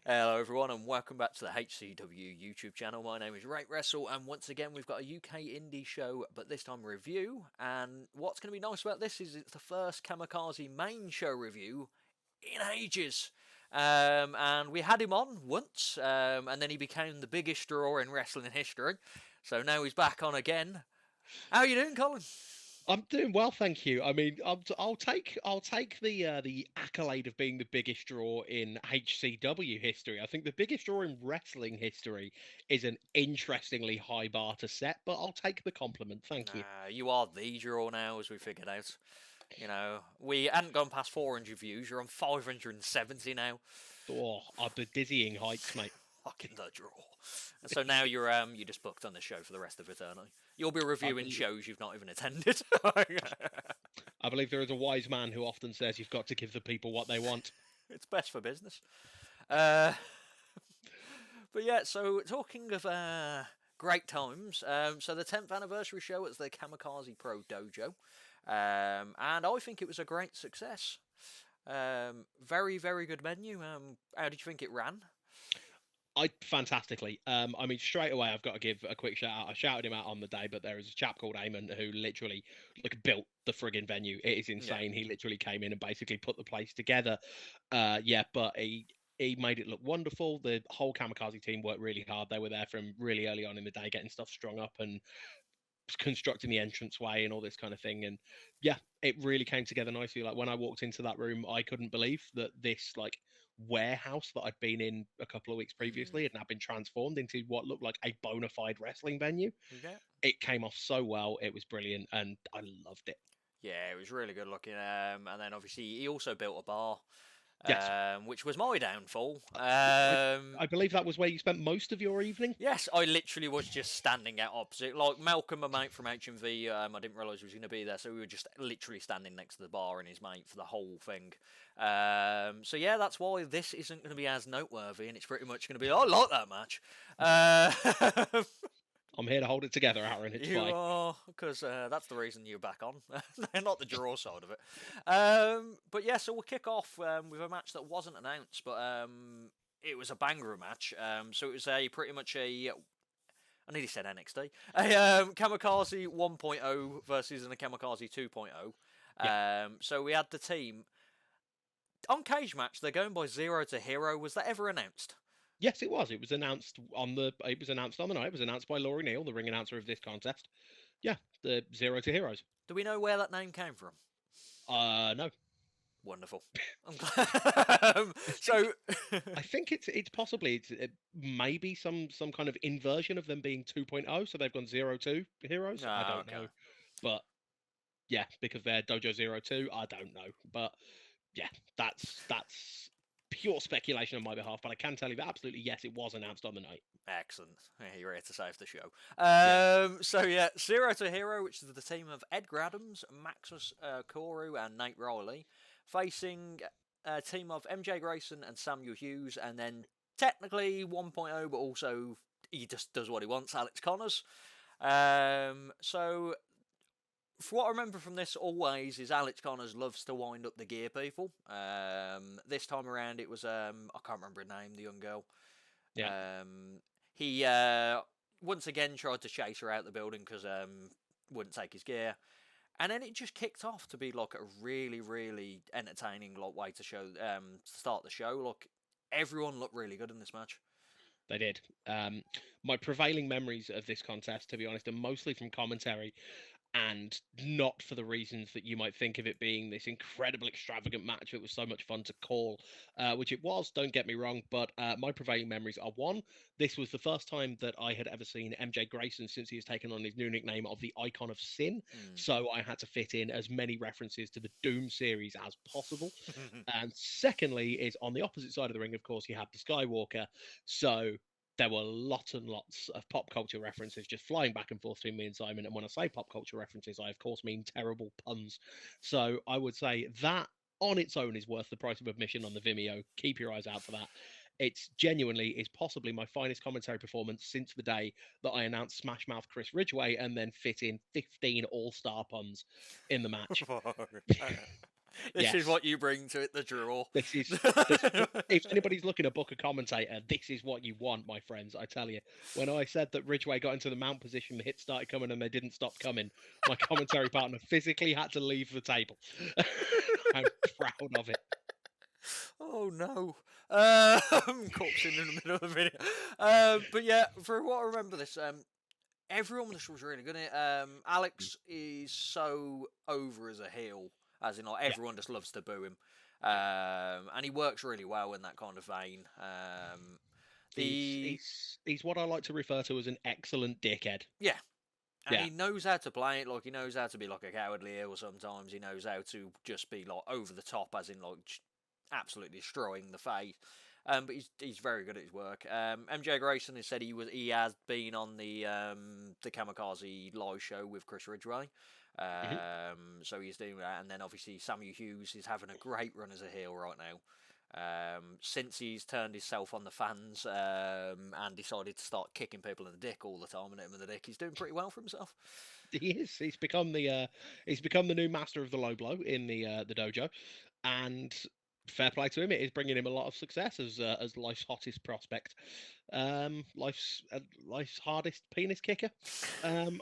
Hello, everyone, and welcome back to the HCW YouTube channel. My name is Rate Wrestle, and once again, we've got a UK indie show, but this time a review. And what's going to be nice about this is it's the first Kamikaze main show review in ages. And we had him on once, and then he became the biggest draw in wrestling history. So now he's back on again. How are you doing, Colin? I'm doing well, thank you. I mean, I'll take the accolade of being the biggest draw in HCW history. I think the biggest draw in wrestling history is an interestingly high bar to set, but I'll take the compliment. Thank you. Nah, you are the draw now, as we figured out. You know, we hadn't gone past 400 views. You're on 570 now. Oh, I've the dizzying heights, mate. Fucking the draw. And so now you're just booked on the show for the rest of eternity. You'll be I, reviewing bel shows you've not even attended. I believe there is a wise man who often says you've got to give the people what they want. It's best for business. Uh, but yeah, so talking of great times, so the 10th anniversary show was the Kamikaze Pro Dojo, and I think it was a great success. Very, very good menu. How did you think it ran? I fantastically. I mean, straight away, I've got to give a quick shout out. I shouted him out on the day, but there is a chap called Eamon who literally built the friggin' venue. It is Yeah. insane. He literally came in and basically put the place together. Yeah, but he made it look wonderful. The whole Kamikaze team worked really hard. They were there from really early on in the day, getting stuff strung up and constructing the entranceway and all this kind of thing. And yeah, it really came together nicely. Like when I walked into that room, I couldn't believe that this warehouse that I'd been in a couple of weeks previously had now been transformed into what looked like a bona fide wrestling venue. Yeah. It came off so well. It was brilliant and I loved it. Yeah, it was really good looking. And then obviously he also built a bar, Yes. which was my downfall. I believe that was where you spent most of your evening. Yes, I literally was just standing out opposite. Like Malcolm, my mate from HMV, I didn't realise he was going to be there, so we were just literally standing next to the bar and his mate for the whole thing. So yeah, that's why this isn't going to be as noteworthy, and it's pretty much going to be, I like that match. I'm here to hold it together, Aaron. It's You fine. are, because that's the reason you're back on, not the draw side of it. But yeah, so we'll kick off with a match that wasn't announced, but it was a banger match. So it was a pretty much a, I nearly said NXT, a Kamikaze 1.0 versus a Kamikaze 2.0. Yeah. So we had the team on Cage Match. They're going by Zero to Hero. Was that ever announced? Yes, it was. It was announced on the. It was announced on the night. It was announced by Laurie Neal, the ring announcer of this contest. Yeah, the Zero to Heroes. Do we know where that name came from? No. Wonderful. I'm glad. I think So, I think it's possibly maybe some kind of inversion of them being 2.0, so they've gone 02 Heroes. I don't okay. know, but yeah, because they're Dojo 02, I don't know, but yeah, that's pure speculation on my behalf. But I can tell you that absolutely yes, it was announced on the night. Excellent. Yeah, you're here to save the show. Yeah, So yeah, Zero to Hero, which is the team of Edgar Adams, Maxus Koru, and Nate Riley, facing a team of MJ Grayson and Samuel Hughes, and then technically 1.0, but also he just does what he wants, Alex Connors. So for what I remember from this always is Alex Connors loves to wind up the gear people. This time around it was I can't remember her name, the young girl. yeah. He once again tried to chase her out the building because wouldn't take his gear, and then it just kicked off to be like a really, really entertaining way to show to start the show. Look, everyone looked really good in this match. They did. My prevailing memories of this contest, to be honest, are mostly from commentary and not for the reasons that you might think of it being this incredible, extravagant match. It was so much fun to call, which it was, don't get me wrong. But my prevailing memories are one, this was the first time that I had ever seen MJ Grayson since he has taken on his new nickname of the Icon of Sin. Mm. So I had to fit in as many references to the Doom series as possible. And secondly, is on the opposite side of the ring, of course, you have the Skywalker. So there were lots and lots of pop culture references just flying back and forth between me and Simon. And when I say pop culture references, I of course mean terrible puns. So I would say that on its own is worth the price of admission on the Vimeo. Keep your eyes out for that. It's genuinely is possibly my finest commentary performance since the day that I announced Smash Mouth Chris Ridgway and then fit in 15 all-star puns in the match. This is Yes. what you bring to it, the draw. This is if anybody's looking to book a commentator, this is what you want, my friends. I tell you, when I said that Ridgeway got into the mount position, the hits started coming and they didn't stop coming, my commentary partner physically had to leave the table. I'm proud of it. Oh no. Corpsing in the middle of the video. But yeah, for what I remember this, everyone on the show was really good at it. Alex is so over as a heel, as in like Yeah. everyone just loves to boo him. And he works really well in that kind of vein. He's what I like to refer to as an excellent dickhead. Yeah. And Yeah. he knows how to play it, like he knows how to be like a cowardly heel sometimes. He knows how to just be like over the top, as in like absolutely destroying the face. But he's very good at his work. MJ Grayson has said he has been on the Kamikaze live show with Chris Ridgway. So he's doing that, and then obviously Samuel Hughes is having a great run as a heel right now. Since he's turned himself on the fans and decided to start kicking people in the dick all the time and hitting them in the dick, he's doing pretty well for himself. He is. He's become the new master of the low blow in the dojo, and fair play to him. It is bringing him a lot of success as life's hottest prospect, life's hardest penis kicker. I'm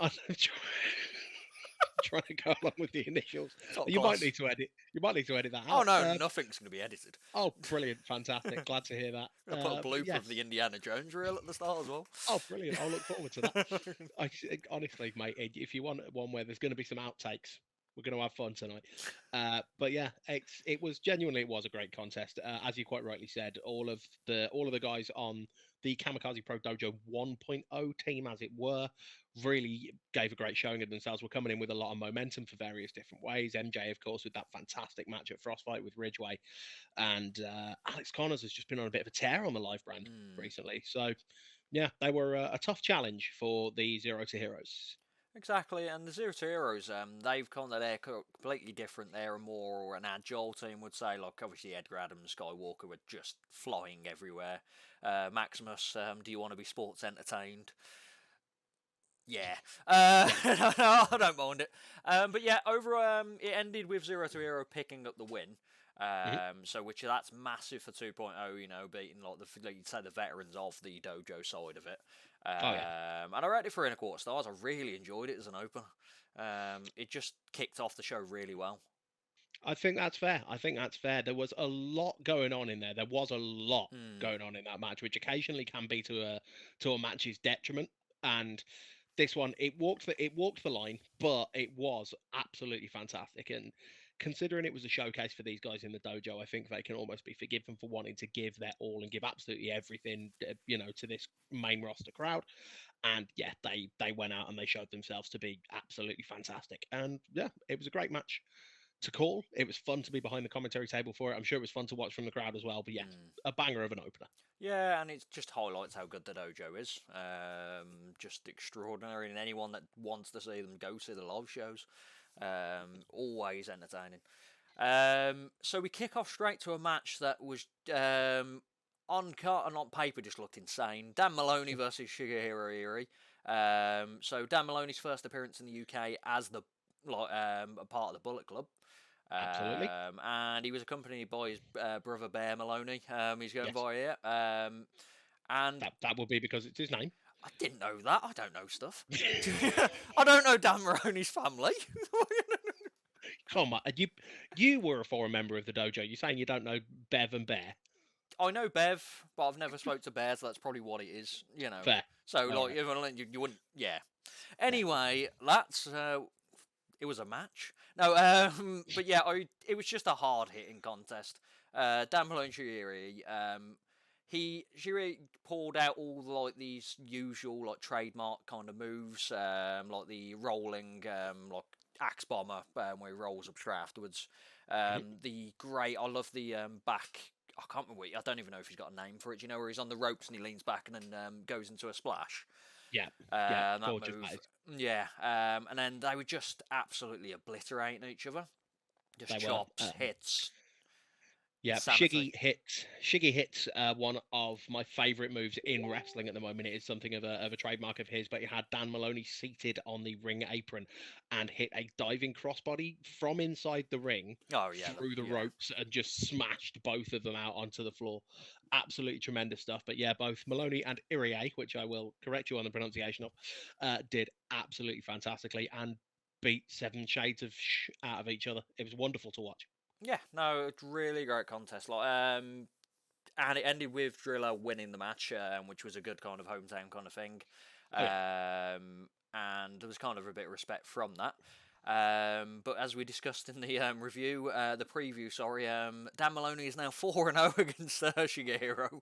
trying to go along with the initials. You might need to edit. You might need to edit that Oh out. no, nothing's going to be edited. Oh, brilliant, fantastic! Glad to hear that. I'll put a blooper yes. of the Indiana Jones reel at the start as well. Oh, brilliant! I'll look forward to that. Honestly, mate, if you want one where there's going to be some outtakes, we're going to have fun tonight. But yeah, it was a great contest. As you quite rightly said, all of the guys on the Kamikaze Pro Dojo 1.0 team, as it were, really gave a great showing of themselves. We're coming in with a lot of momentum for various different ways. MJ, of course, with that fantastic match at Frostfight with Ridgeway, and Alex Connors has just been on a bit of a tear on the live brand recently. So yeah, they were a tough challenge for the Zero to Heroes. Exactly, and the Zero to Heroes, they've kind of they're completely different. They're more an agile team, would say. Like obviously Edgar Adams, Skywalker were just flying everywhere. Maximus, do you want to be sports entertained? Yeah, I don't mind it. But yeah, it ended with Zero to Hero picking up the win. So which that's massive for 2.0. You know, beating like you'd say the veterans of the dojo side of it. And I rated it 3.25 stars. I really enjoyed it as an opener. It just kicked off the show really well. I think that's fair. There was a lot going on in there. There was a lot going on in that match, which occasionally can be to a match's detriment. And this one, it walked the line, but it was absolutely fantastic. And considering it was a showcase for these guys in the dojo, I think they can almost be forgiven for wanting to give their all and give absolutely everything, to this main roster crowd. And yeah, they went out and they showed themselves to be absolutely fantastic. And yeah, it was a great match to call. It was fun to be behind the commentary table for it. I'm sure it was fun to watch from the crowd as well. But yeah, a banger of an opener. Yeah, and it just highlights how good the dojo is. Just extraordinary, and anyone that wants to see them, go see the live shows. Always entertaining. So we kick off straight to a match that was on cart and on paper just looked insane. Dan Maloney versus Shigehiro Irie. So Dan Maloney's first appearance in the UK as a part of the Bullet Club. Absolutely. And he was accompanied by his brother Bear Maloney. He's going by here. And that would be because it's his name. I didn't know that. I don't know stuff. I don't know Dan Maloney's family. Come on, you were a foreign member of the dojo. You're saying you don't know Bev and Bear? I know Bev, but I've never spoke to Bear, so that's probably what it is. Fair. So like, right. you wouldn't. Yeah. Anyway, that's. It was a match. No, but yeah, it was just a hard-hitting contest. Dan Malone Shiri, Shiri pulled out all like these usual trademark kind of moves, like the rolling like axe bomber where he rolls up straight afterwards. I love the back. I can't remember. I don't even know if he's got a name for it. You know, where he's on the ropes and he leans back and then goes into a splash. Yeah, that move. Yeah, and then they were just absolutely obliterating each other. Just chops, hits. Yeah, Insanity. Shiggy hits one of my favourite moves in wrestling at the moment. It is something of a trademark of his, but he had Dan Maloney seated on the ring apron and hit a diving crossbody from inside the ring Oh yeah, through the yeah, ropes and just smashed both of them out onto the floor. Absolutely tremendous stuff. But yeah, both Maloney and Irie, which I will correct you on the pronunciation of, did absolutely fantastically and beat Seven Shades of out of each other. It was wonderful to watch. yeah. No, it's really great contest. And it ended with Driller winning the match, which was a good kind of hometown kind of thing. Oh yeah. And there was kind of a bit of respect from that. But as we discussed in the review, the preview, sorry, Dan Maloney is now 4-0 against Shigehiro.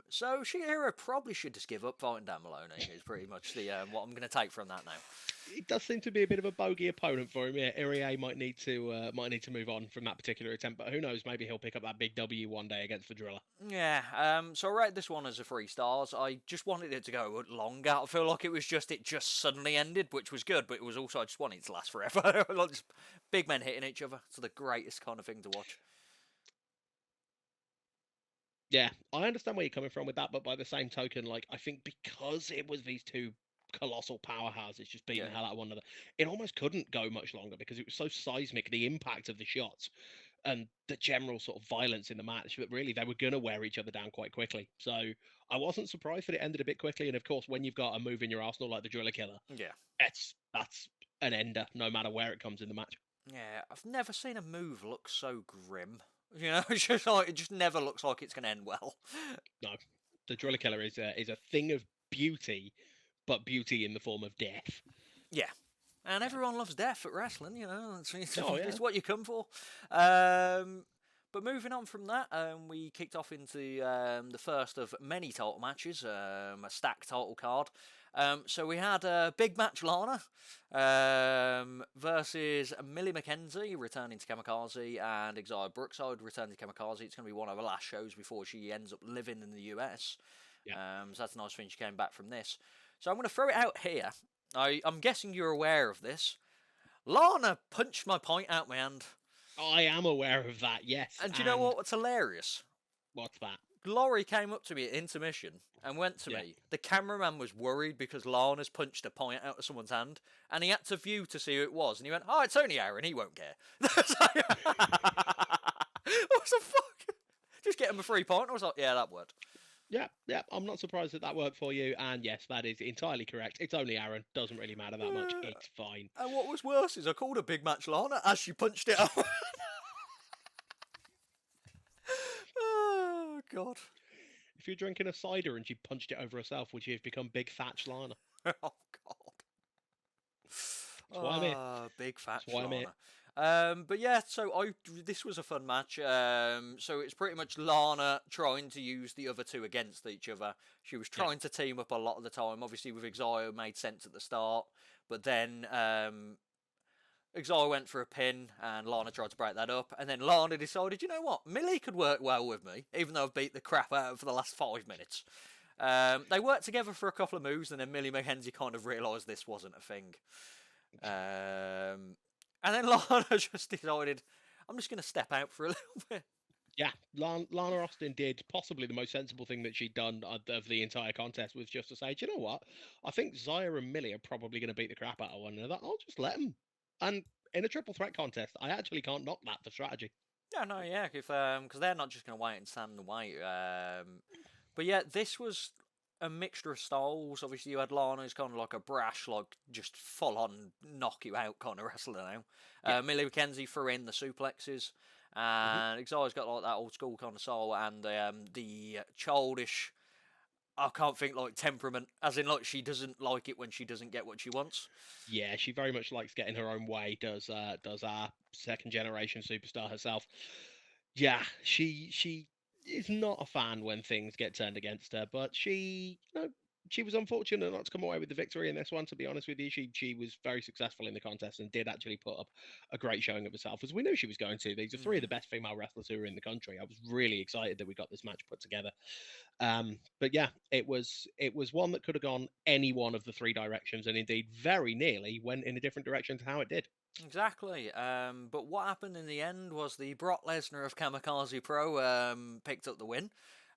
So Shigehiro probably should just give up fighting Dan Maloney. Is pretty much the what I'm going to take from that now. It does seem to be a bit of a bogey opponent for him. Yeah, Irie might need to move on from that particular attempt, but who knows? Maybe he'll pick up that big W one day against the Driller. Yeah, so I rate this one as a 3 stars. I just wanted it to go longer. I feel like it just suddenly ended, which was good, but it was also I just wanted it to last forever. Like just big men hitting each other. It's the greatest kind of thing to watch. Yeah, I understand where you're coming from with that, but by the same token, like I think because it was these two colossal powerhouses just beating Yeah, the hell out of one another, it almost couldn't go much longer because it was so seismic, the impact of the shots and the general sort of violence in the match that really they were going to wear each other down quite quickly. So I wasn't surprised that it ended a bit quickly. And of course, when you've got a move in your arsenal like the Driller Killer, yeah, that's an ender no matter where it comes in the match. yeah. I've never seen a move look so grim. You know, it's just like it just never looks like it's going to end well. No, the Driller Killer is a thing of beauty, but beauty in the form of death. Yeah. And everyone loves death at wrestling, you know. Oh yeah. It's what you come for. But moving on from that, we kicked off into the first of many title matches, a stacked title card. So we had a big match Lana versus Millie McKenzie returning to Kamikaze and Exile Brookside returning to Kamikaze. It's going to be one of her last shows before she ends up living in the US. Yeah. So that's a nice thing she came back from this. So I'm going to throw it out here. I'm guessing you're aware of this. Lana punched my point out my hand. I am aware of that, yes. And do you know what's hilarious? What's that? Laurie came up to me at intermission and went to me. The cameraman was worried because Lana's punched a point out of someone's hand, and he had to view to see who it was. And he went, "Oh, it's only Aaron. He won't care." I was like, "Fuck." Just get him a 3 point. I was like, "Yeah, that worked." Yeah. I'm not surprised that worked for you. And yes, that is entirely correct. It's only Aaron. Doesn't really matter that much. It's fine. And what was worse is I called a big match Lana as she punched it out. Oh, God. If you're drinking a cider and she punched it over herself, would she have become Big Thatch Lana? Oh, God. That's why I'm here. Big fat That's why I'm here. But yeah, so this was a fun match. So it's pretty much Lana trying to use the other two against each other. She was trying to team up a lot of the time. Obviously, with Exile, made sense at the start, but then Exile went for a pin, and Lana tried to break that up. And then Lana decided, you know what, Millie could work well with me, even though I've beat the crap out of her for the last 5 minutes. They worked together for a couple of moves, and then Millie McKenzie kind of realised this wasn't a thing. And then Lana just decided, I'm just going to step out for a little bit. Yeah, Lana Austin did possibly the most sensible thing that she'd done of the entire contest, was just to say, do you know what? I think Zaya and Millie are probably going to beat the crap out of one another. I'll just let them. And in a triple threat contest, I actually can't knock that for strategy. Yeah, no, yeah, because they're not just going to wait and stand and wait. But yeah, this was a mixture of styles. Obviously, you had Lana, who's kind of like a brash, like just full on knock you out kind of wrestler now. Millie McKenzie threw in the suplexes, and Exile's got like that old school kind of style, and the childish. I can't think like temperament, as in like she doesn't like it when she doesn't get what she wants. Yeah, she very much likes getting her own way. Does our second generation superstar herself? Yeah, she is not a fan when things get turned against her, but she was unfortunate not to come away with the victory in this one. To be honest with you, she was very successful in the contest and did actually put up a great showing of herself, as we knew she was going to. These are three of the best female wrestlers who are in the country. I was really excited that we got this match put together. But yeah, it was one that could have gone any one of the three directions, and indeed very nearly went in a different direction to how it did. Exactly. But what happened in the end was the Brock Lesnar of Kamikaze Pro picked up the win,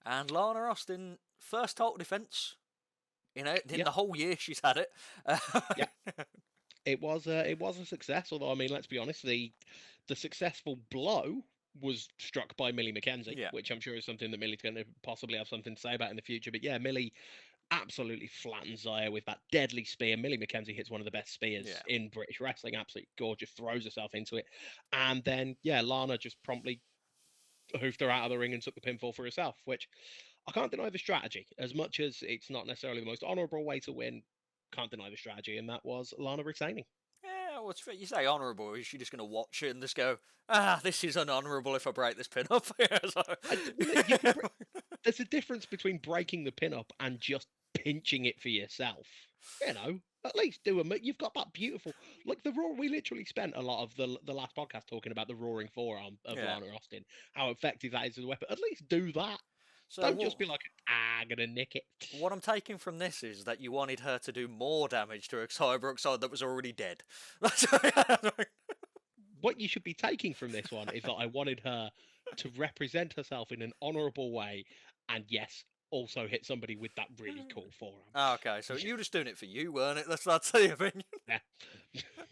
and Lana Austin first title defense. In Yeah, the whole year she's had it. yeah. It was a success. Although I mean, let's be honest, the successful blow was struck by Millie McKenzie, Yeah, which I'm sure is something that Millie's going to possibly have something to say about in the future. But yeah, Millie absolutely flattens Zaya with that deadly spear. Millie McKenzie hits one of the best spears yeah. in British wrestling. Absolutely gorgeous. Throws herself into it, and then yeah, Lana just promptly hoofed her out of the ring and took the pinfall for herself. Which I can't deny the strategy. As much as it's not necessarily the most honourable way to win, can't deny the strategy, and that was Lana retaining. Yeah, well, you say honourable. Is she just going to watch it and just go, this is unhonourable if I break this pin up? Yeah, You can. There's a difference between breaking the pin up and just pinching it for yourself. You know, at least do a. You've got that beautiful, like the raw. We literally spent a lot of the last podcast talking about the roaring forearm of yeah. Lana Austin, how effective that is as a weapon. At least do that. So Don't just be like, gonna nick it. what I'm taking from this is that you wanted her to do more damage to a Cyborg side that was already dead. What you should be taking from this one is that I wanted her to represent herself in an honourable way, and yes, also hit somebody with that really cool forearm. Okay, so you were just doing it for you, weren't it? That's the opinion. Yeah.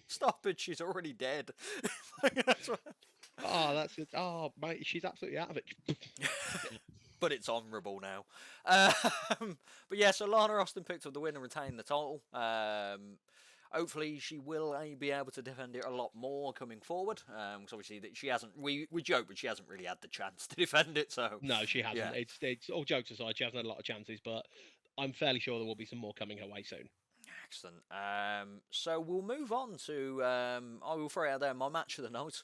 Stop it, she's already dead. Oh, that's it. Oh, mate, she's absolutely out of it. But it's honourable now. But yeah, so Lana Austin picked up the win and retained the title. Hopefully, she will be able to defend it a lot more coming forward. Because obviously, she hasn't. We joke, but she hasn't really had the chance to defend it. So No, she hasn't. yeah. It's all jokes aside. She hasn't had a lot of chances, but I'm fairly sure there will be some more coming her way soon. Excellent. So we'll move on to. I will throw out there my match of the night,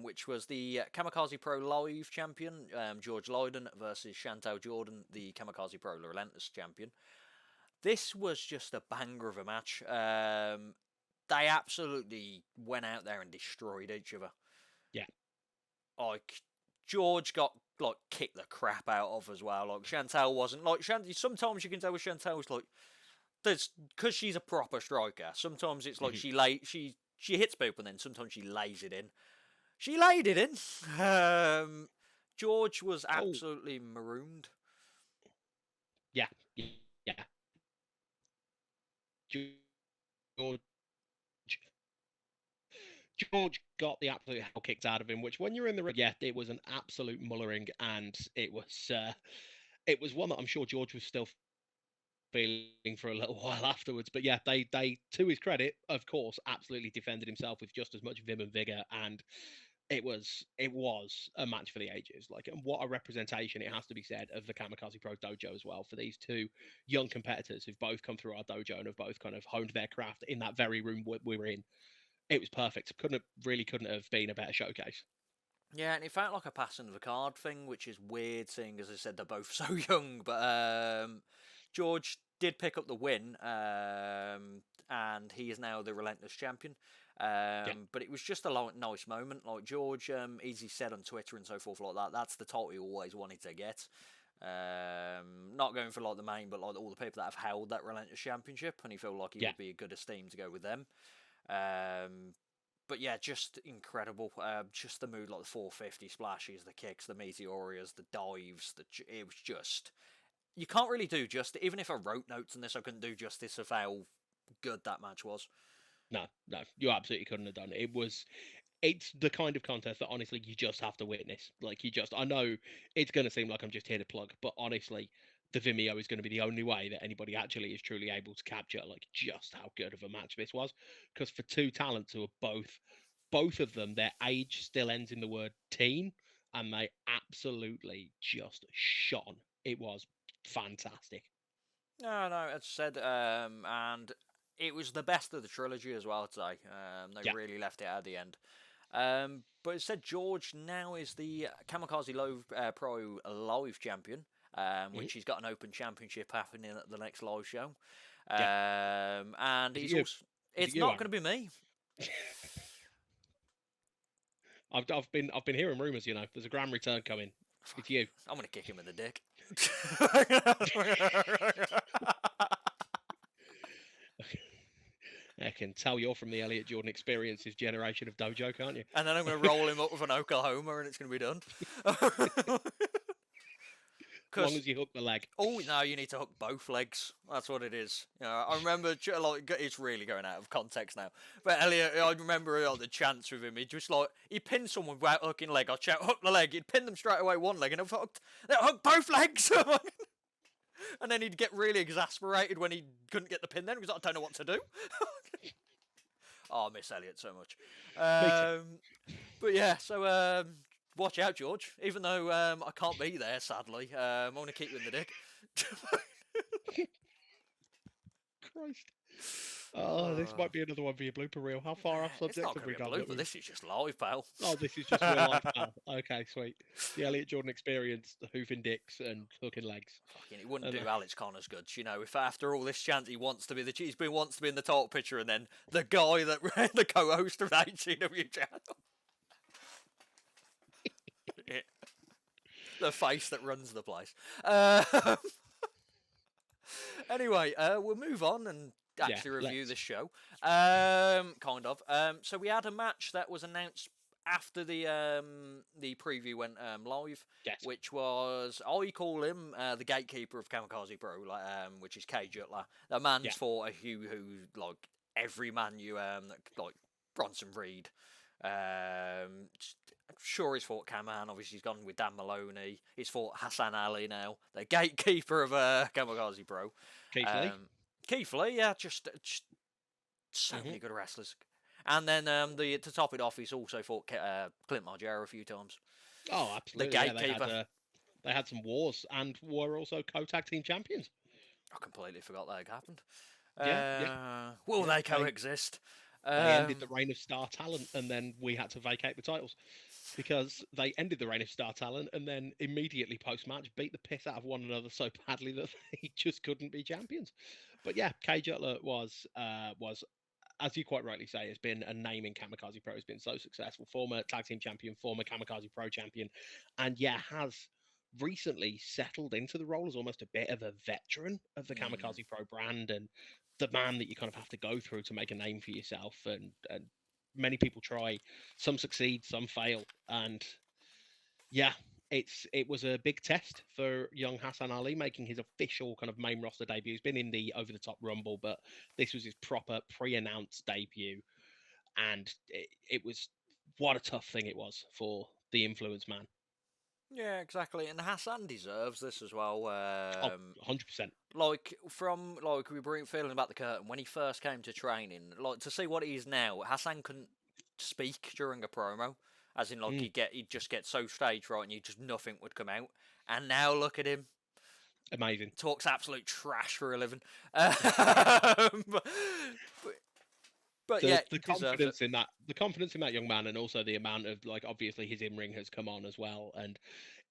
which was the Kamikaze Pro Live champion, George Lydon versus Chantal Jordan, the Kamikaze Pro Relentless champion. This was just a banger of a match. They absolutely went out there and destroyed each other. Yeah. Like George got like kicked the crap out of as well. Like Chantal wasn't like Chantal. Sometimes you can tell with Chantal's like there's because she's a proper striker. Sometimes it's like she hits people, and then sometimes she lays it in. She laid it in. George was absolutely marooned. Yeah. Yeah. George George got the absolute hell kicked out of him, which when you're in the ring, yeah, it was an absolute mullering, and it was one that I'm sure George was still feeling for a little while afterwards. But yeah, they to his credit, of course, absolutely defended himself with just as much vim and vigor, and it was a match for the ages. Like, and what a representation, it has to be said, of the Kamikaze Pro dojo as well, for these two young competitors who've both come through our dojo and have both kind of honed their craft in that very room we were in. It was perfect. Couldn't have been a better showcase. Yeah, and it felt like a passing of the card thing, which is weird, seeing as I said they're both so young. But George did pick up the win, and he is now the Relentless champion. But it was just a nice moment. Like George easy said on Twitter and so forth like that. That's the title he always wanted to get. Not going for like the main, but like all the people that have held that Relentless championship, and he felt like he would be a good esteem to go with them. But yeah, just incredible. Just the mood, like the 450 splashes, the kicks, the meteorias, the dives. It was just you can't really do justice. Even if I wrote notes on this, I couldn't do justice of how good that match was. No, you absolutely couldn't have done it. It's the kind of contest that honestly you just have to witness. Like I know it's going to seem like I'm just here to plug, but honestly, the Vimeo is going to be the only way that anybody actually is truly able to capture like just how good of a match this was. Because for two talents who are both of them, their age still ends in the word teen, and they absolutely just shone. It was fantastic. No, as I said, and it was the best of the trilogy as well today. They really left it at the end. But it said George now is the Kamikaze Pro Live champion, which he's got an open championship happening at the next live show. And he's also, it's not going to be me. I've been hearing rumours. There's a grand return coming. It's you. I'm going to kick him in the dick. I can tell you're from the Elliot Jordan Experience's generation of dojo, can't you? And then I'm going to roll him up with an Oklahoma, and it's going to be done. As long Because as you hook the leg. oh no, you need to hook both legs. That's what it is. You know, I remember like it's really going out of context now. But Elliot, I remember the chance with him. He just like he pinned someone without hooking leg. I'd shout hook the leg. He'd pin them straight away one leg, and I've hooked both legs. And then he'd get really exasperated when he couldn't get the pin. Then because I don't know what to do. Oh, I miss Elliot so much. But yeah, so watch out, George. Even though I can't be there, sadly, I want to keep you in the dick. Christ. Oh, this might be another one for your blooper reel. How far off It's subject not have going we to be a gone? blooper. This is just live, pal. Oh, this is just real life. Pal. Okay, sweet. The Elliot Jordan Experience, the hoofing dicks and hooking legs. Fucking, it wouldn't do Alex Connors good, you know. If after all this chant he wants to be wants to be in the title picture, and then the guy that the co-host of the HCW channel, yeah. The face that runs the place. Anyway, we'll move on and actually review this show. Kind of. So we had a match that was announced after the preview went live, which was I call him the gatekeeper of Kamikaze Pro, like which is Cage Jutler. The man's fought a who like every man you like Bronson Reed. I'm sure he's fought Kaman. Obviously, he's gone with Dan Maloney. He's fought Hassan Ali now, the gatekeeper of Kamikaze Pro. Keith Lee, yeah, just so many good wrestlers. And then to top it off, he's also fought Clint Margera a few times. Oh, absolutely. The gatekeeper. They had some wars and were also co-tag team champions. I completely forgot that happened. Will they coexist? They ended the reign of Star Talent, and then we had to vacate the titles because they ended the reign of Star Talent and then immediately post-match beat the piss out of one another so badly that they just couldn't be champions. But yeah, Cage Jutler was, as you quite rightly say, has been a name in Kamikaze Pro. Has been so successful. Former tag team champion, former Kamikaze Pro champion, and has recently settled into the role as almost a bit of a veteran of the Kamikaze Pro brand and the man that you kind of have to go through to make a name for yourself. And many people try, some succeed, some fail, and it was a big test for young Hassan Ali making his official kind of main roster debut. He's been in the Over the Top Rumble, but this was his proper pre-announced debut, and it was what a tough thing it was for the Influence man. Yeah, exactly, and Hassan deserves this as well. 100%. Like we were feeling about the curtain when he first came to training. Like to see what he is now, Hassan couldn't speak during a promo, as in like he'd just get so stage right, and nothing would come out. And now look at him, amazing. Talks absolute trash for a living. But the confidence in that young man, and also the amount of obviously his in-ring has come on as well. And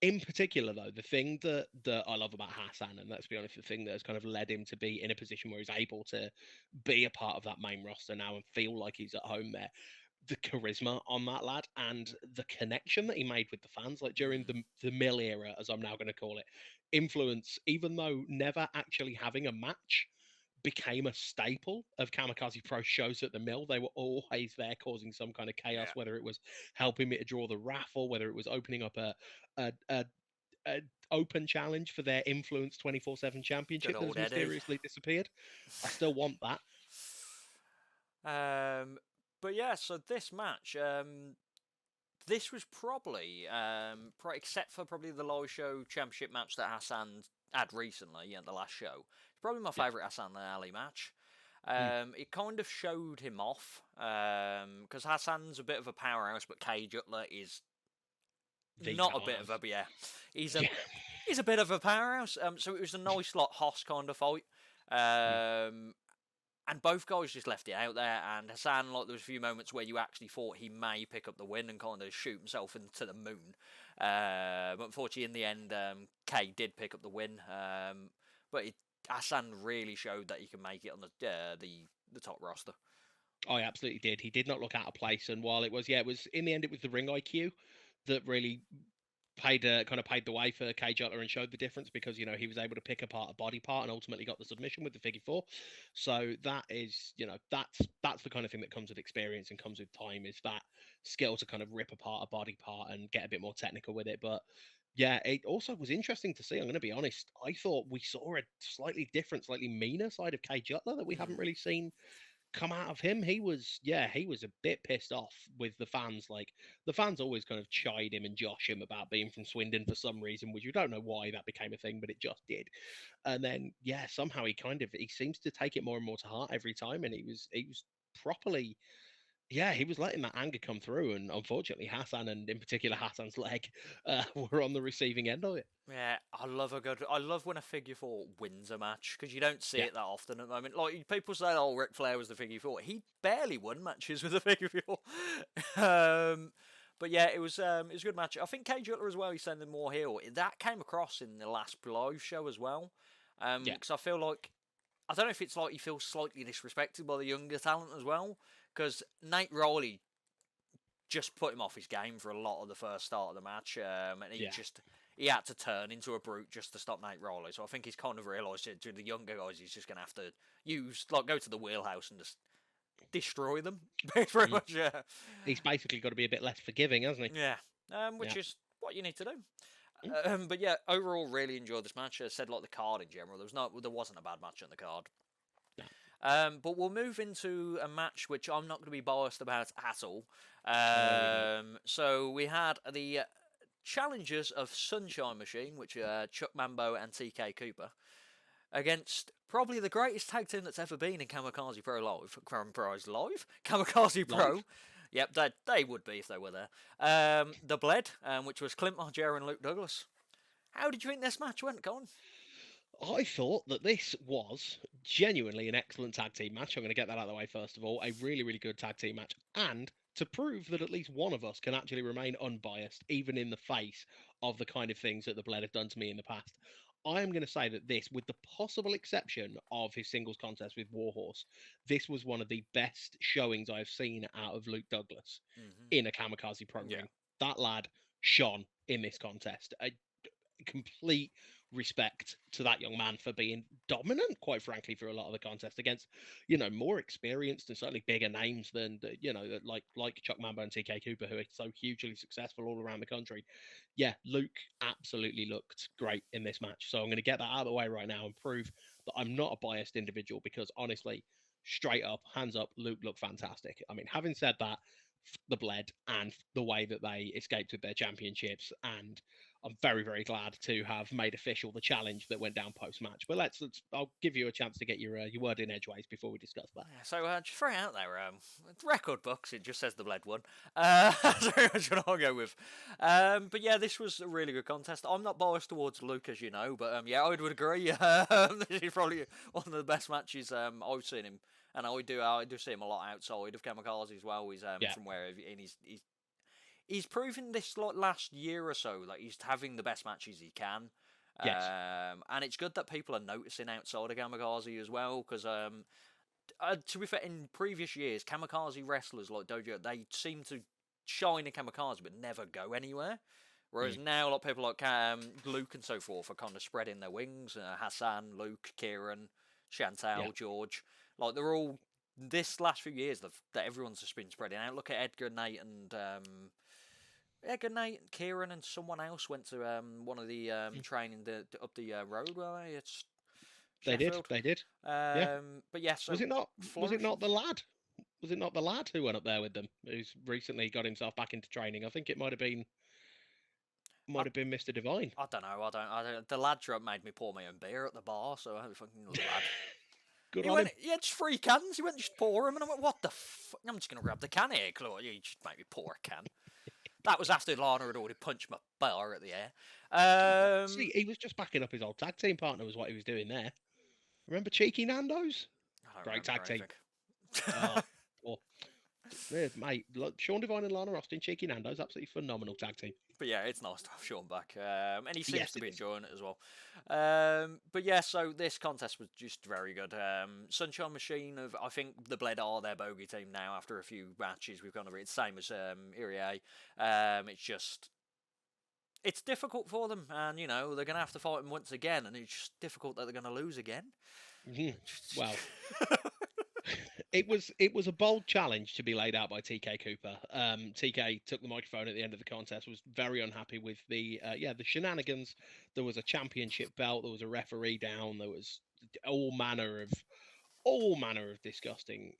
in particular, though, the thing that I love about Hassan, and let's be honest, the thing that has kind of led him to be in a position where he's able to be a part of that main roster now and feel like he's at home there, the charisma on that lad and the connection that he made with the fans, like during the Mill era, as I'm now going to call it, Influence, even though never actually having a match, became a staple of Kamikaze Pro shows at the Mill. They were always there causing some kind of chaos, whether it was helping me to draw the raffle, whether it was opening up a open challenge for their Influence 24/7 championship that has mysteriously disappeared. I still want that. But yeah, so this match, this was probably, except for probably the live show championship match that Hassan had recently at the last show, it's probably my favourite Hassan Ali match. It kind of showed him off, because Hassan's a bit of a powerhouse, but Cage Jutler is not a bit of a he's a bit of a powerhouse. So it was a nice Hoss kind of fight. And both guys just left it out there. And Hassan, there was a few moments where you actually thought he may pick up the win and kind of shoot himself into the moon. But unfortunately, in the end, Kay did pick up the win. But Hassan really showed that he can make it on the top roster. Oh, he absolutely did. He did not look out of place. And while it was in the end, it was the ring IQ that really kind of paid the way for Cage Jutler and showed the difference because he was able to pick apart a body part and ultimately got the submission with the figure four. So that is that's the kind of thing that comes with experience and comes with time, is that skill to kind of rip apart a body part and get a bit more technical with it. But yeah, it also was interesting to see. I'm going to be honest. I thought we saw a slightly different, slightly meaner side of Cage Jutler that we haven't really seen come out of him. He was a bit pissed off with the fans. Like, the fans always kind of chide him and josh him about being from Swindon for some reason, which you don't know why that became a thing, but it just did. And then somehow he seems to take it more and more to heart every time, and he was properly, he was letting that anger come through, and unfortunately Hassan, and in particular Hassan's leg, were on the receiving end of it. Yeah, I love when a figure four wins a match, because you don't see Yeah. it that often at the moment. Like, people say, "Oh, Ric Flair was the figure four." He barely won matches with the figure four. But yeah, it was a good match. I think Cage Jutler as well. He's sending more heel. That came across in the last live show as well. Yeah. Because I feel like, I don't know if it's like he feels slightly disrespected by the younger talent as well. Because Nate Riley just put him off his game for a lot of the first start of the match, and he had to turn into a brute just to stop Nate Riley. So I think he's kind of realised that to the younger guys, he's just going to have to go to the wheelhouse and just destroy them. Pretty much, yeah. He's basically got to be a bit less forgiving, hasn't he? Yeah, which is what you need to do. But yeah, overall, really enjoyed this match. I said, like, the card in general, there wasn't a bad match on the card. But we'll move into a match which I'm not going to be biased about at all. So we had the challengers of Sunshine Machine, which are Chuck Mambo and TK Cooper, against probably the greatest tag team that's ever been in Kamikaze Pro Live. Kamikaze Pro. Live. Yep, they would be if they were there. The Bled, which was Clint Margera and Luke Douglas. How did you think this match went, Colin? I thought that this was genuinely an excellent tag team match. I'm going to get that out of the way first of all. A really, really good tag team match. And to prove that at least one of us can actually remain unbiased, even in the face of the kind of things that the Bled have done to me in the past, I am going to say that this, with the possible exception of his singles contest with Warhorse, this was one of the best showings I've seen out of Luke Douglas in a Kamikaze Pro ring. That lad shone in this contest. A complete respect to that young man for being dominant, quite frankly, for a lot of the contest against, more experienced and certainly bigger names than, like Chuck Mambo and TK Cooper, who are so hugely successful all around the country. Yeah, Luke absolutely looked great in this match. So I'm going to get that out of the way right now and prove that I'm not a biased individual, because honestly, straight up, hands up, Luke looked fantastic. I mean, having said that, the Bled and the way that they escaped with their championships, and I'm very, very glad to have made official the challenge that went down post-match. But I'll give you a chance to get your word in edgeways before we discuss that. So just throw it out there. Record books, it just says the Bled won. That's very much what I'll go with. But yeah, this was a really good contest. I'm not biased towards Luke, as you know, but yeah, I would agree. This is probably one of the best matches I've seen him, and I do see him a lot outside of Kamikaze as well. He's from where, and he's proven this last year or so that he's having the best matches he can. Yes. And it's good that people are noticing outside of Kamikaze as well, because to be fair, in previous years, Kamikaze wrestlers like Dojo, they seem to shine in Kamikaze but never go anywhere. Whereas now, a lot of people like Luke and so forth are kind of spreading their wings. Hassan, Luke, Kieran, Chantal, George, like they're all, this last few years that everyone's just been spreading out. Look at Edgar, Nate, and Kieran, and someone else went to one of the training up the road. It's Sheffield. They did. But yeah, so was it not the lad? Was it not the lad who went up there with them, who's recently got himself back into training? I think it might have been Mr. Divine. I don't know. I don't. The lad drunk made me pour my own beer at the bar, so I fucking the lad. Good on him. He had just 3 cans. He went and just pour them, and I went, "What the fuck? I'm just gonna grab the can here, Claude. You just make me pour a can." That was after Lana had already punched my bar at the air. See, he was just backing up his old tag team partner, was what he was doing there. Remember Cheeky Nando's? Great tag team. Yeah, mate, look, Sean Devine and Lana Austin, Cheeky Nando's, absolutely phenomenal tag team. But yeah, it's nice to have Sean back, and he seems to be enjoying it as well. But yeah, so this contest was just very good. Sunshine Machine, I think the Bled are their bogey team now after a few matches. We've gone over it, same as Irie. It's just it's difficult for them, and they're going to have to fight him once again, and it's just difficult that they're going to lose again. Well, it was a bold challenge to be laid out by TK Cooper. TK took the microphone at the end of the contest, was very unhappy with the shenanigans. There was a championship belt, there was a referee down, there was all manner of disgusting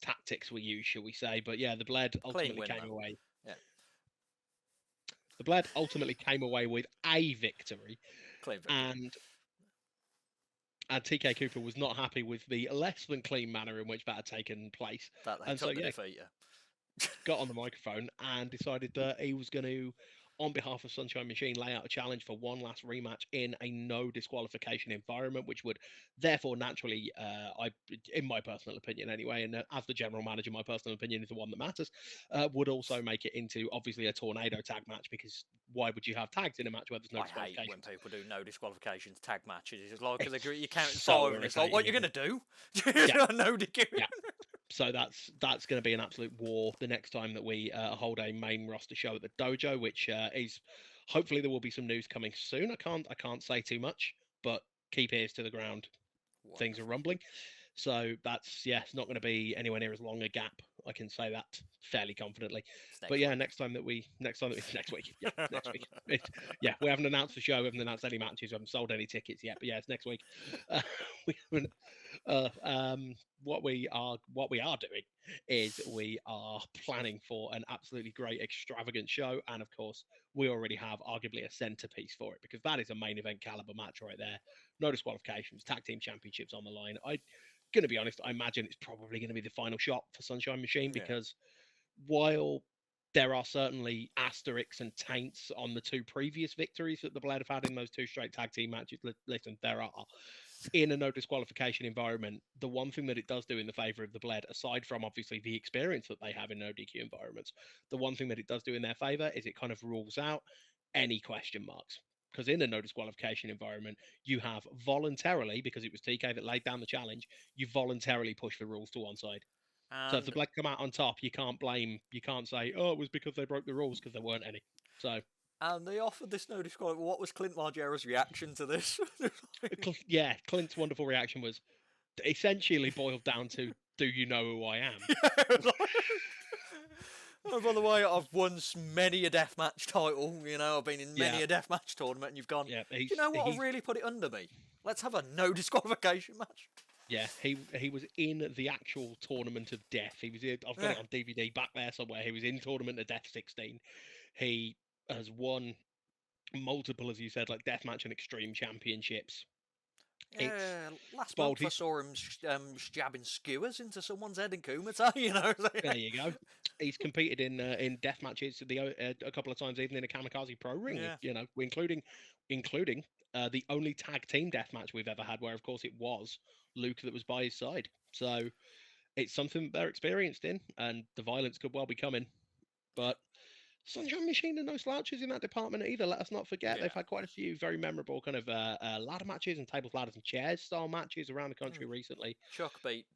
tactics we used, shall we say? But yeah, the Bled ultimately Clean win, came though. away. Yeah, The Bled ultimately came away with a victory, clean victory. and TK Cooper was not happy with the less than clean manner in which that had taken place. That they And took so, the yeah, defeat, yeah. got on the microphone and decided that he was going to, on behalf of Sunshine Machine, lay out a challenge for one last rematch in a no disqualification environment, which would therefore naturally, in my personal opinion anyway, and as the general manager, my personal opinion is the one that matters, would also make it into obviously a tornado tag match, because why would you have tags in a match where there's no I hate when disqualifications? people do no disqualifications tag matches. It's like you're counting So five, and it's like, what irritating, you're going isn't to do? it? Yeah, No DQ. yeah. So that's going to be an absolute war the next time that we hold a main roster show at the dojo, which is hopefully there will be some news coming soon. I can't say too much, but keep ears to the ground. Things are Wonderful. rumbling. So it's not going to be anywhere near as long a gap. I can say that fairly confidently. It's But next yeah, week. next week, yeah, next week. Yeah, we haven't announced the show, we haven't announced any matches, we haven't sold any tickets yet. But yeah, it's next week. We haven't. What we are doing is we are planning for an absolutely great, extravagant show, and of course, we already have arguably a centerpiece for it, because that is a main event caliber match right there. No disqualifications, tag team championships on the line. I Gonna be honest, I imagine it's probably going to be the final shot for Sunshine Machine, Yeah. because while there are certainly asterisks and taints on the two previous victories that the Blade have had in those two straight tag team matches, listen, there are, in a no disqualification environment, the one thing that it does do in the favor of the Bled, aside from obviously the experience that they have in no DQ environments, the one thing that it does do in their favor is it kind of rules out any question marks. Because in a no disqualification environment, you have voluntarily, because it was TK that laid down the challenge, you voluntarily push the rules to one side. So if the And Bled come out on top, you can't say, oh, it was because they broke the rules, because there weren't any. So they offered this no disqualification. What was Clint Margera's reaction to this? yeah, Clint's wonderful reaction was essentially boiled down to, "Do you know who I am?" Oh, by the way, I've won many a deathmatch title. I've been in Yeah, many a deathmatch tournament, and you've gone, yeah, do you know what will really put it under me? Let's have a no disqualification match. yeah, he was in the actual Tournament of Death. He was in, I've got Yeah. it on DVD back there somewhere. He was in Tournament of Death 16. He has won multiple, as you said, like deathmatch and extreme championships. It's Yeah, last bold. month I saw him jabbing skewers into someone's head in Kumite. There you go. He's competed in death matches a couple of times, even in a Kamikaze Pro ring. Yeah. Including the only tag team death match we've ever had, where of course it was Luke that was by his side. So it's something that they're experienced in, and the violence could well be coming. But Sunshine Machine are no slouches in that department either. Let us not forget Yeah. they've had quite a few very memorable kind of ladder matches and tables, ladders, and chairs style matches around the country recently. Chuck beat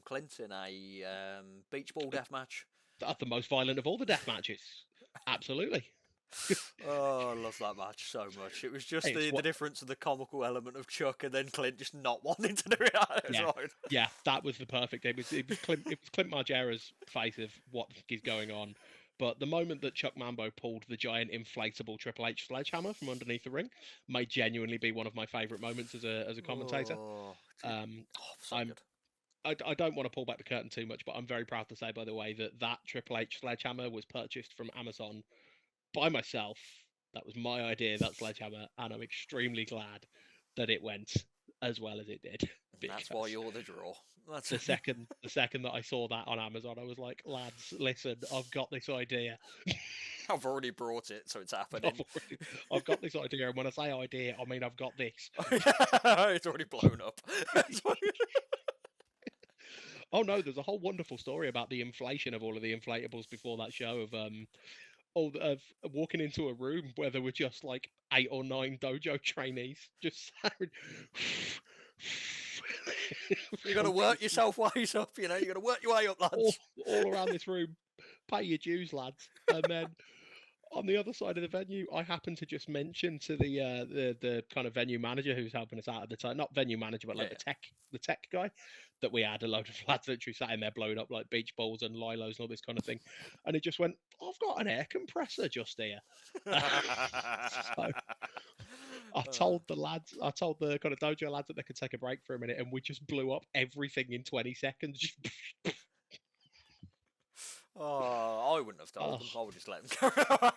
Clint in a beach ball death match. That's the most violent of all the death matches. Absolutely. Oh, I love that match so much. It was just It's the what, difference of the comical element of Chuck and then Clint just not wanting to do it. It was yeah, right. yeah, that was the perfect. It was Clint Margera's face of what is going on. But the moment that Chuck Mambo pulled the giant inflatable Triple H sledgehammer from underneath the ring may genuinely be one of my favourite moments as a commentator. Oh, Um, so I'm good. I don't want to pull back the curtain too much, but I'm very proud to say, by the way, that Triple H sledgehammer was purchased from Amazon by myself. That was my idea, that sledgehammer, and I'm extremely glad that it went as well as it did. That's why Because you're the draw. That's the second that I saw that on Amazon, I was like, lads, listen, I've got this idea. I've already brought it, so it's happening. I've got this idea, and when I say idea, I mean I've got this. It's already blown up. Oh no, there's a whole wonderful story about the inflation of all of the inflatables before that show of walking into a room where there were just like 8 or 9 dojo trainees just You got to work yourself ways up. You got to work your way up, all, lads. all around this room. Pay your dues, lads. And then On the other side of the venue, I happened to just mention to the kind of venue manager who's helping us out at the time, not venue manager, but like Yeah. the tech guy, that we had a load of lads literally sat in there blowing up like beach balls and lilos and all this kind of thing, and he just went, "I've got an air compressor just here." So I told the kind of dojo lads that they could take a break for a minute, and we just blew up everything in 20 seconds. Just, Oh, I wouldn't have told oh, them. I would just let them carry on.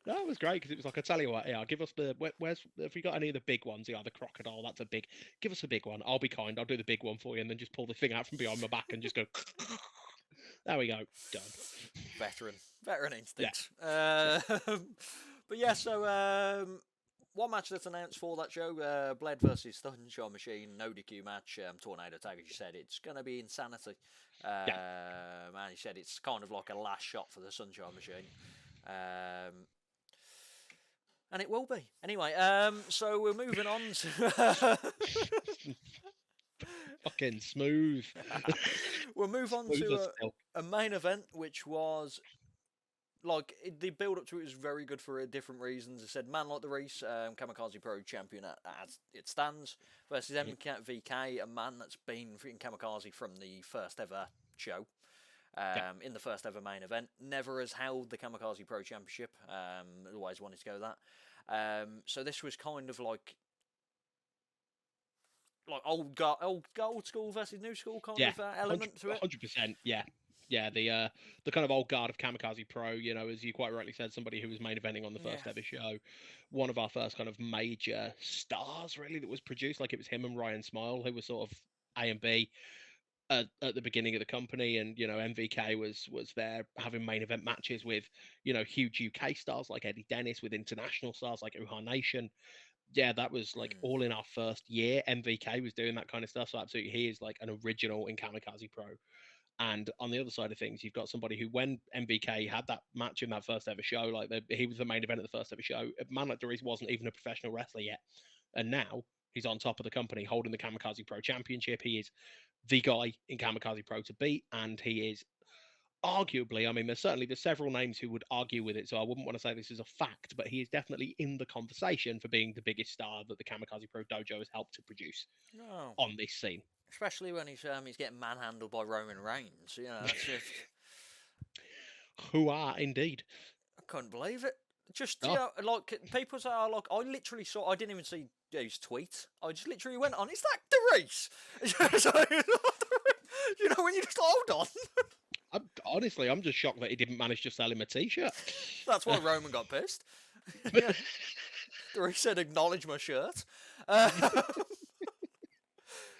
that was great because it was like, I tell you what, yeah, give us where's if you got any of the big ones, yeah, the crocodile, that's a big. Give us a big one. I'll be kind. I'll do the big one for you, and then just pull the thing out from behind my back and just go. There we go, done. Veteran Yeah, instincts. But yeah, so one match that's announced for that show, Bled versus Sunshine Machine, no DQ match, Tornado Tag, as you said, it's going to be insanity. yeah, And he said it's kind of like a last shot for the Sunshine Machine. And it will be. Anyway, so we're moving on to... fucking smooth. We'll move on Smooth as to silk. a main event, which was... Like, the build-up to it was very good for different reasons. I said, man like the Reese, Kamikaze Pro champion as it stands, versus MVK, a man that's been in Kamikaze from the first ever show, in the first ever main event. Never has held the Kamikaze Pro Championship. Always wanted to go that. So this was kind of like old school versus new school kind of element to it. 100%. Yeah, the kind of old guard of Kamikaze Pro, you know, as you quite rightly said, somebody who was main eventing on the first ever show, one of our first kind of major stars, really, that was produced. Like, it was him and Ryan Smile, who were sort of A and B at the beginning of the company, and you know, MVK was there having main event matches with, you know, huge UK stars like Eddie Dennis, with international stars like Uha Nation. Yeah, that was like all in our first year. MVK was doing that kind of stuff, so absolutely, he is like an original in Kamikaze Pro. And on the other side of things, you've got somebody who, when MBK had that match in that first ever show, like he was the main event at the first ever show. A man like Doris wasn't even a professional wrestler yet, and now he's on top of the company, holding the Kamikaze Pro Championship. He is the guy in Kamikaze Pro to beat, and he is arguably, I mean, there's several names who would argue with it, so I wouldn't want to say this is a fact, but he is definitely in the conversation for being the biggest star that the Kamikaze Pro Dojo has helped to produce on this scene. Especially when he's getting manhandled by Roman Reigns. You know, that's just... Who are indeed. I couldn't believe it. Just, Oh. you know, like, people say, like, I literally saw... I didn't even see his tweet. I just literally went on, is that Derice? You know, when you just, hold on. Honestly, I'm just shocked that he didn't manage to sell him a T-shirt. That's why Roman got pissed. Derice said, acknowledge my shirt.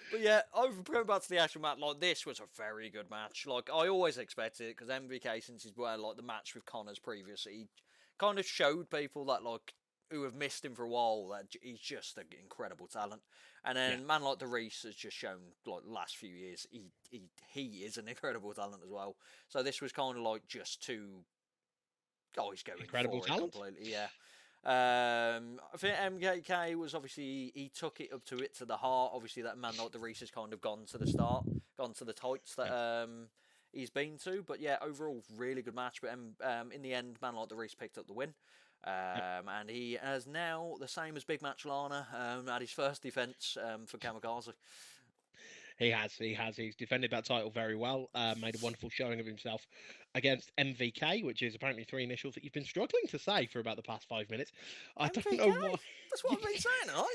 But yeah, going back to the actual match, like, this was a very good match. Like, I always expected it, because MVK, since he's won, like, the match with Connors previously, he kind of showed people that, like, who have missed him for a while, that he's just an incredible talent. And then man like the Reese has just shown, like, the last few years, he is an incredible talent as well. So this was kind of like just two guys going Incredible for talent. it completely, yeah. I think MKK was obviously, he took it up to the heart. Obviously, that man like the Reese has kind of gone to the tights that he's been to. But yeah, overall, really good match. But in the end, man like the Reese picked up the win. And he has now, the same as Big Match Lana, at his first defence for Kamikaze. He has. He's defended that title very well. Made a wonderful showing of himself against MVK, which is apparently three initials that you've been struggling to say for about the past 5 minutes. I don't know why. That's what I've been saying, haven't I?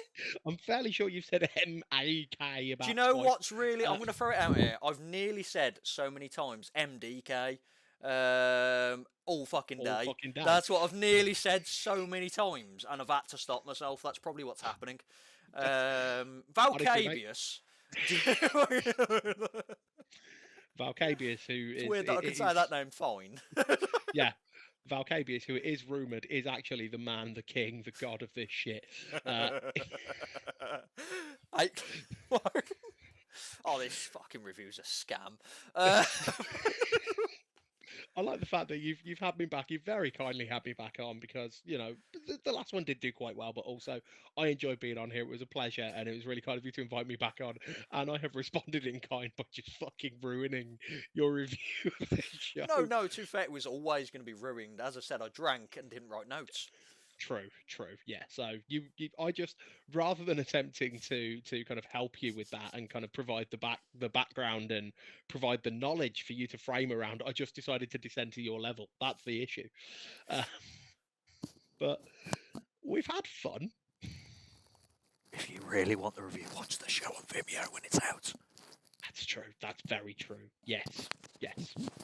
I'm fairly sure you've said MAK about. Do you know what's really? I'm going to throw it out here. I've nearly said so many times MDK. All fucking day. That's what I've nearly said so many times, and I've had to stop myself. That's probably what's happening. Valcabius. Valcabius, who is... It's weird that I can say that name fine. Yeah. Valcabius, who it is rumoured, is actually the man, the king, the god of this shit. Oh, this fucking review's a scam. I like the fact that you've had me back. You've very kindly had me back on because the last one did do quite well, but also I enjoyed being on here. It was a pleasure, and it was really kind of you to invite me back on. And I have responded in kind by just fucking ruining your review of this show. No, no. To be fair, it was always going to be ruined. As I said, I drank and didn't write notes. True. Yeah. So I just rather than attempting to kind of help you with that and kind of provide the background and provide the knowledge for you to frame around, I just decided to descend to your level. That's the issue. But we've had fun. If you really want the review, watch the show on Vimeo when it's out. That's true. That's very true. Yes.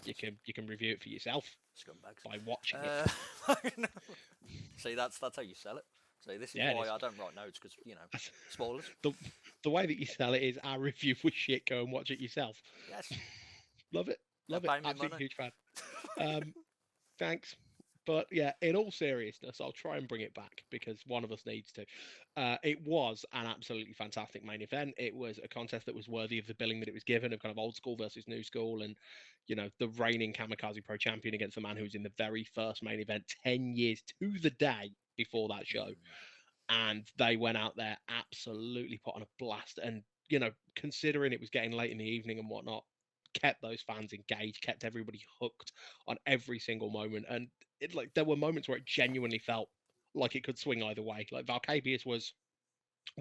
You can review it for yourself. Scumbags. By watching it. See, that's how you sell it. See, this is why I don't write notes because spoilers. The way that you sell it is our review was shit. Go and watch it yourself. Yes. Love it. Absolutely huge fan. Thanks. But yeah, in all seriousness, I'll try and bring it back because one of us needs to. It was an absolutely fantastic main event. It was a contest that was worthy of the billing that it was given, of kind of old school versus new school, and the reigning Kamikaze Pro champion against the man who was in the very first main event 10 years to the day before that show. And they went out there absolutely put on a blast. And considering it was getting late in the evening and whatnot, kept those fans engaged, kept everybody hooked on every single moment. And there were moments where it genuinely felt like it could swing either way. Like Valkabius was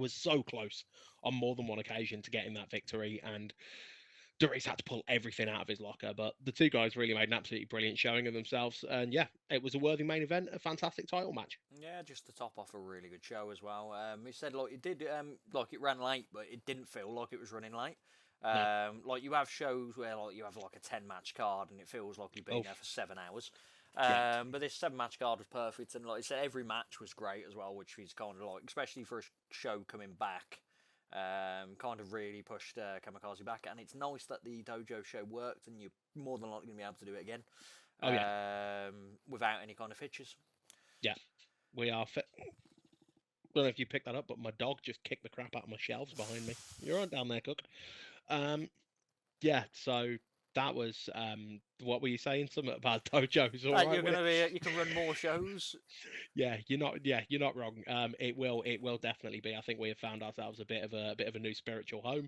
so close on more than one occasion to getting that victory, and Doris had to pull everything out of his locker. But the two guys really made an absolutely brilliant showing of themselves, and yeah, it was a worthy main event, a fantastic title match. Yeah, just to top off a really good show as well. He said it did it ran late, but it didn't feel like it was running late. No. Like you have shows where you have like a 10-match card and it feels like you've been there for 7 hours. But this 7-match card was perfect, and like I said, every match was great as well, which is kind of like, especially for a show coming back, kind of really pushed Kamikaze back. And it's nice that the dojo show worked, and you're more than likely going to be able to do it again. Without any kind of hitches. Yeah, we are fit. I don't know if you picked that up, but my dog just kicked the crap out of my shelves behind me. You're on down there, Cook. Yeah, so that was what were you saying? Something about dojos, all right? You can run more shows. Yeah, you're not wrong. It will definitely be. I think we have found ourselves a bit of a new spiritual home,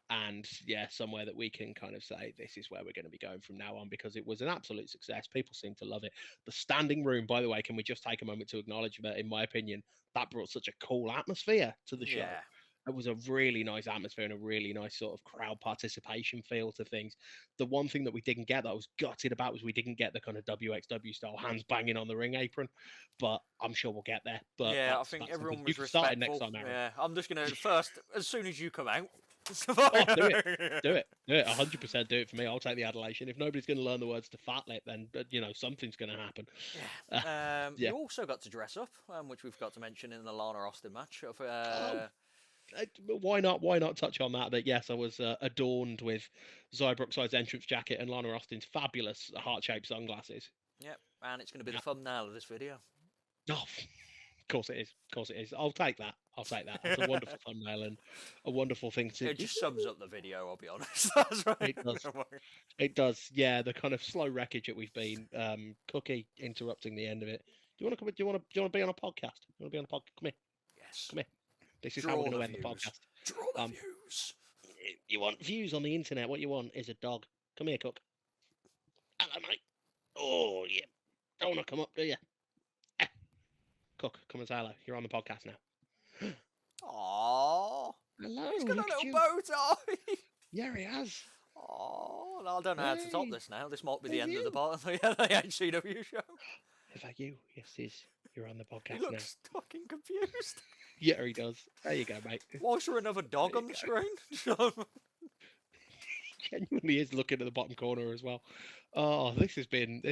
and yeah, somewhere that we can kind of say this is where we're going to be going from now on, because it was an absolute success. People seem to love it. The standing room, by the way, can we just take a moment to acknowledge that, in my opinion, that brought such a cool atmosphere to the show. Yeah. It was a really nice atmosphere and a really nice sort of crowd participation feel to things. The one thing that we didn't get, that I was gutted about, was we didn't get the kind of WXW style hands banging on the ring apron. But I'm sure we'll get there. But yeah, I think everyone was respectful. Next time, yeah, I'm just going to first, as soon as you come out. Do it. 100% do it for me. I'll take the adulation. If nobody's going to learn the words to Fat Lip, then something's going to happen. Yeah. You also got to dress up, which we've got to mention in the Lana Austin match. Why not touch on that? But yes, I was adorned with Zaya Brookside's entrance jacket and Lana Austin's fabulous heart-shaped sunglasses. Yep, and it's going to be the thumbnail of this video. Oh, of course it is. I'll take that. It's a wonderful thumbnail and a wonderful thing to. It just sums up the video. I'll be honest. That's right. It does. Yeah, the kind of slow wreckage that we've been. Cookie interrupting the end of it. Do you want to come? Do you want to be on a podcast? You want to be on a podcast? Come here. Yes. Come here. This is how we're going to end the podcast. Draw the views. You want views on the internet? What you want is a dog. Come here, Cook. Hello, mate. Oh, yeah. Don't want to come up, do you? Cook, come and say hello. You're on the podcast now. Aww. Hello. He's got a little bow tie. Yeah, he has. Oh, I don't know how to top this now. This might be the end of the part of the HCW show. Is that you? Yes, it is. You're on the podcast He looks fucking confused. Yeah, he does. There you go, mate. Why is there another dog on the screen? Genuinely is looking at the bottom corner as well. Oh, this has been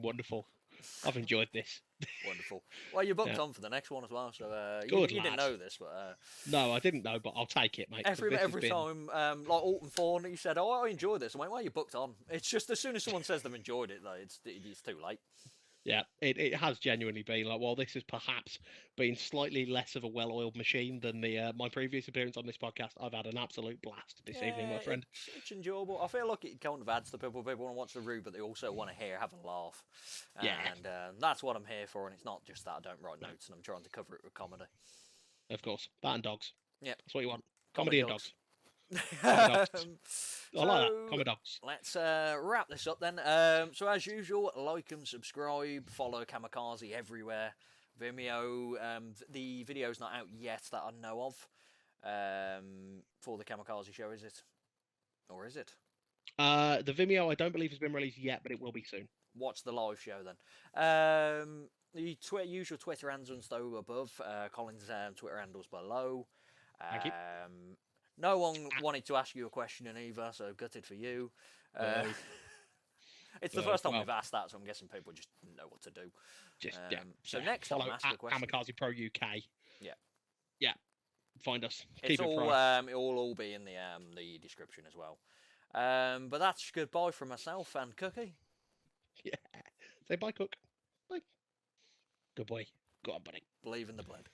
wonderful. I've enjoyed this. Wonderful. Well, you're booked on for the next one as well, so you didn't know this, but no, I didn't know, but I'll take it, mate. Every time, like Alton Thorne, he said, "Oh, I enjoy this." I went, "Well, you're booked on." It's just as soon as someone says they've enjoyed it, though, it's too late. Yeah, it has genuinely been like, while this has perhaps been slightly less of a well-oiled machine than the my previous appearance on this podcast, I've had an absolute blast this evening, my friend. It's enjoyable. I feel like it kind of adds to people. People want to watch the route, but they also want to have a laugh. Yeah. And that's what I'm here for. And it's not just that I don't write notes and I'm trying to cover it with comedy. Of course, that and dogs. Yeah, that's what you want. Comedy and dogs. dogs. I like that. Comedy dogs. Let's wrap this up then. So as usual, like and subscribe. Follow Kamikaze everywhere. Vimeo. The video's not out yet that I know of. For the Kamikaze show, is it? Or is it? The Vimeo, I don't believe has been released yet, but it will be soon. Watch the live show then. The usual Twitter handles though above. Colin's Twitter handles below. Thank you. No one wanted to ask you a question in either, so gutted for you. It's the first time we've asked that, so I'm guessing people just know what to do. So next time, ask the question. Kamikaze Pro UK. Yeah. Find us. It's all it'll all be in the description as well. But that's goodbye from myself and Cookie. Yeah. Say bye, Cook. Bye. Good boy. Go on, buddy. Believe in the bled.